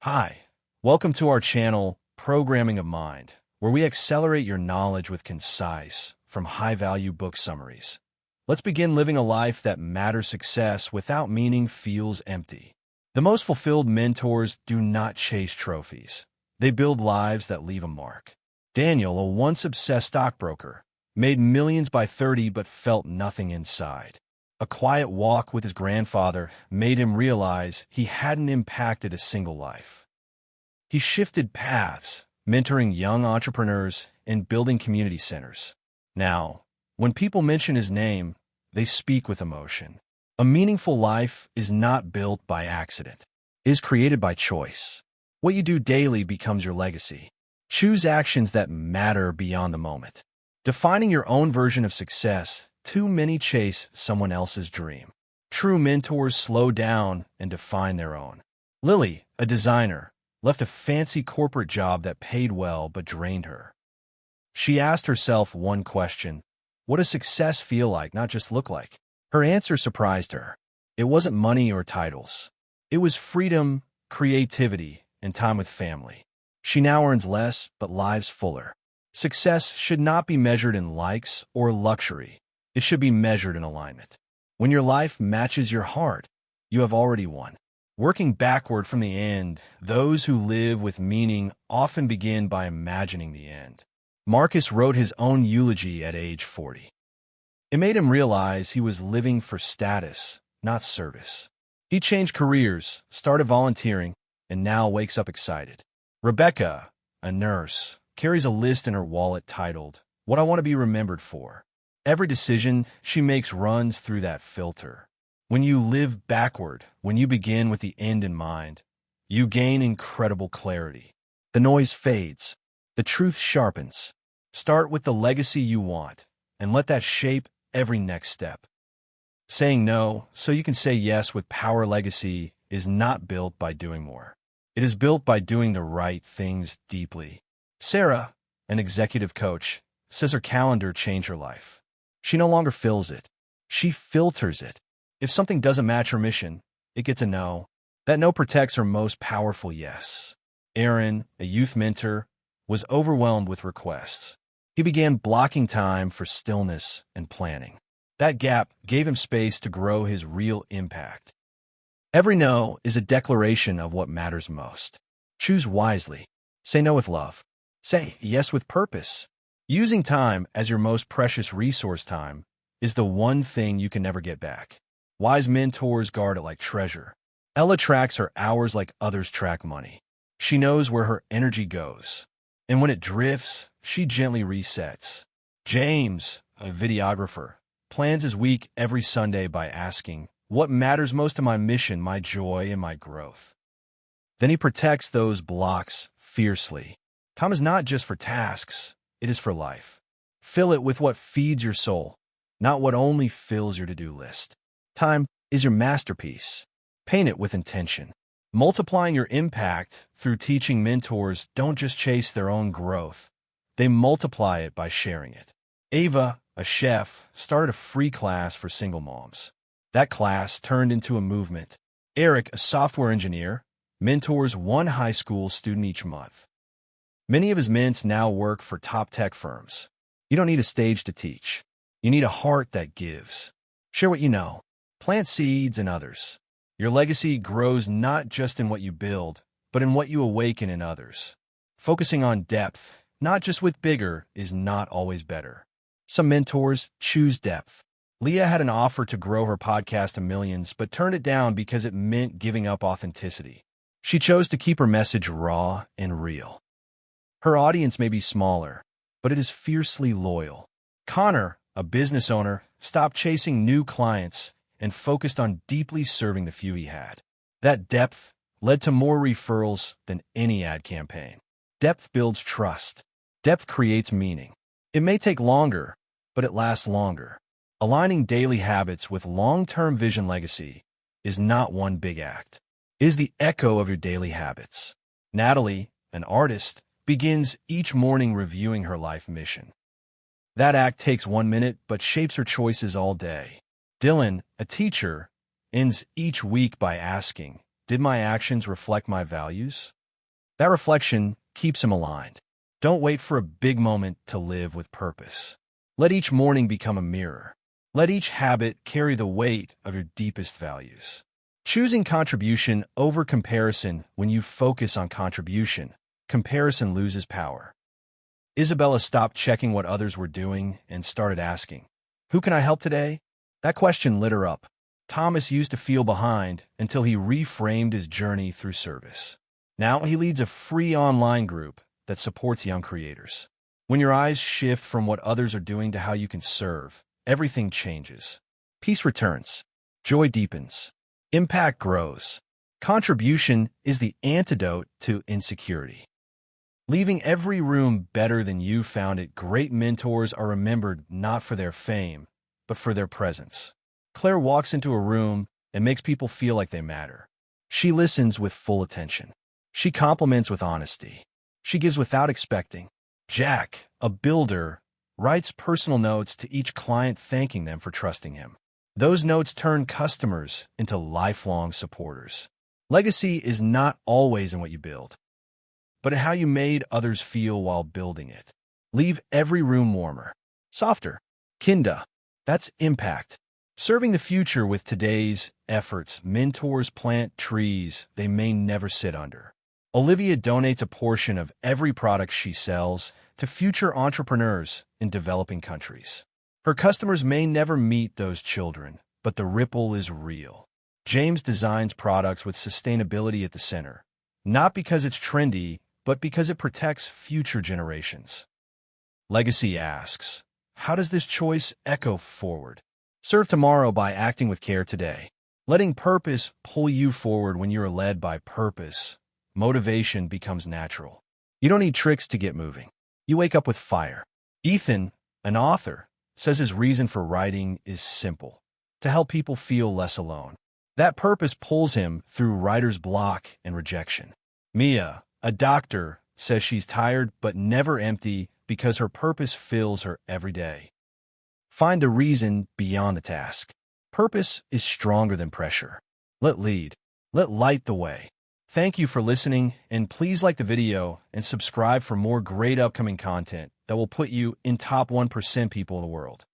Hi, welcome to our channel, Programming of Mind, where we accelerate your knowledge with concise, from high-value book summaries. Let's begin living a life that matters. Success without meaning feels empty. The most fulfilled mentors do not chase trophies. They build lives that leave a mark. Daniel, a once-obsessed stockbroker, made millions by 30 but felt nothing inside. A quiet walk with his grandfather made him realize he hadn't impacted a single life. He shifted paths, mentoring young entrepreneurs and building community centers. Now, when people mention his name, they speak with emotion. A meaningful life is not built by accident. It is created by choice. What you do daily becomes your legacy. Choose actions that matter beyond the moment. Defining your own version of success. Too many chase someone else's dream. True mentors slow down and define their own. Lily, a designer, left a fancy corporate job that paid well but drained her. She asked herself one question: what does success feel like, not just look like? Her answer surprised her. It wasn't money or titles. It was freedom, creativity, and time with family. She now earns less, but lives fuller. Success should not be measured in likes or luxury. It should be measured in alignment. When your life matches your heart, you have already won. Working backward from the end, those who live with meaning often begin by imagining the end. Marcus wrote his own eulogy at age 40. It made him realize he was living for status, not service. He changed careers, started volunteering, and now wakes up excited. Rebecca, a nurse, carries a list in her wallet titled, "What I Want to Be Remembered For." Every decision she makes runs through that filter. When you live backward, when you begin with the end in mind, you gain incredible clarity. The noise fades. The truth sharpens. Start with the legacy you want, and let that shape every next step. Saying no so you can say yes with power. Legacy is not built by doing more. It is built by doing the right things deeply. Sarah, an executive coach, says her calendar changed her life. She no longer fills it. She filters it. If something doesn't match her mission, it gets a no. That no protects her most powerful yes. Aaron, a youth mentor, was overwhelmed with requests. He began blocking time for stillness and planning. That gap gave him space to grow his real impact. Every no is a declaration of what matters most. Choose wisely. Say no with love. Say yes with purpose. Using time as your most precious resource. Time is the one thing you can never get back. Wise mentors guard it like treasure. Ella tracks her hours like others track money. She knows where her energy goes, and when it drifts, she gently resets. James, a videographer, plans his week every Sunday by asking, "What matters most to my mission, my joy, and my growth?" Then he protects those blocks fiercely. Time is not just for tasks. It is for life. Fill it with what feeds your soul, not what only fills your to-do list. Time is your masterpiece. Paint it with intention. Multiplying your impact through teaching. Mentors don't just chase their own growth. They multiply it by sharing it. Ava, a chef, started a free class for single moms. That class turned into a movement. Eric, a software engineer, mentors one high school student each month. Many of his ments now work for top tech firms. You don't need a stage to teach. You need a heart that gives. Share what you know. Plant seeds in others. Your legacy grows not just in what you build, but in what you awaken in others. Focusing on depth, not just with bigger, is not always better. Some mentors choose depth. Leah had an offer to grow her podcast to millions, but turned it down because it meant giving up authenticity. She chose to keep her message raw and real. Her audience may be smaller, but it is fiercely loyal. Connor, a business owner, stopped chasing new clients and focused on deeply serving the few he had. That depth led to more referrals than any ad campaign. Depth builds trust. Depth creates meaning. It may take longer, but it lasts longer. Aligning daily habits with long-term vision. Legacy is not one big act. It is the echo of your daily habits. Natalie, an artist, begins each morning reviewing her life mission. That act takes 1 minute but shapes her choices all day. Dylan, a teacher, ends each week by asking, Did my actions reflect my values? That reflection keeps him aligned. Don't wait for a big moment to live with purpose. Let each morning become a mirror. Let each habit carry the weight of your deepest values. Choosing contribution over comparison. When you focus on contribution, comparison loses power. Isabella stopped checking what others were doing and started asking, "Who can I help today?" That question lit her up. Thomas used to feel behind until he reframed his journey through service. Now he leads a free online group that supports young creators. When your eyes shift from what others are doing to how you can serve, everything changes. Peace returns. Joy deepens. Impact grows. Contribution is the antidote to insecurity. Leaving every room better than you found it. Great mentors are remembered not for their fame, but for their presence. Claire walks into a room and makes people feel like they matter. She listens with full attention. She compliments with honesty. She gives without expecting. Jack, a builder, writes personal notes to each client thanking them for trusting him. Those notes turn customers into lifelong supporters. Legacy is not always in what you build, but in how you made others feel while building it. Leave every room warmer, softer. Kinda. That's impact. Serving the future with today's efforts. Mentors plant trees they may never sit under. Olivia donates a portion of every product she sells to future entrepreneurs in developing countries. Her customers may never meet those children, but the ripple is real. James designs products with sustainability at the center, not because it's trendy, but because it protects future generations. Legacy asks, how does this choice echo forward? Serve tomorrow by acting with care today. Letting purpose pull you forward. When you're led by purpose, motivation becomes natural. You don't need tricks to get moving. You wake up with fire. Ethan, an author, says his reason for writing is simple: to help people feel less alone. That purpose pulls him through writer's block and rejection. Mia, a doctor, says she's tired but never empty because her purpose fills her every day. Find a reason beyond the task. Purpose is stronger than pressure. Let lead. Let light the way. Thank you for listening, and please like the video and subscribe for more great upcoming content that will put you in top 1% people in the world.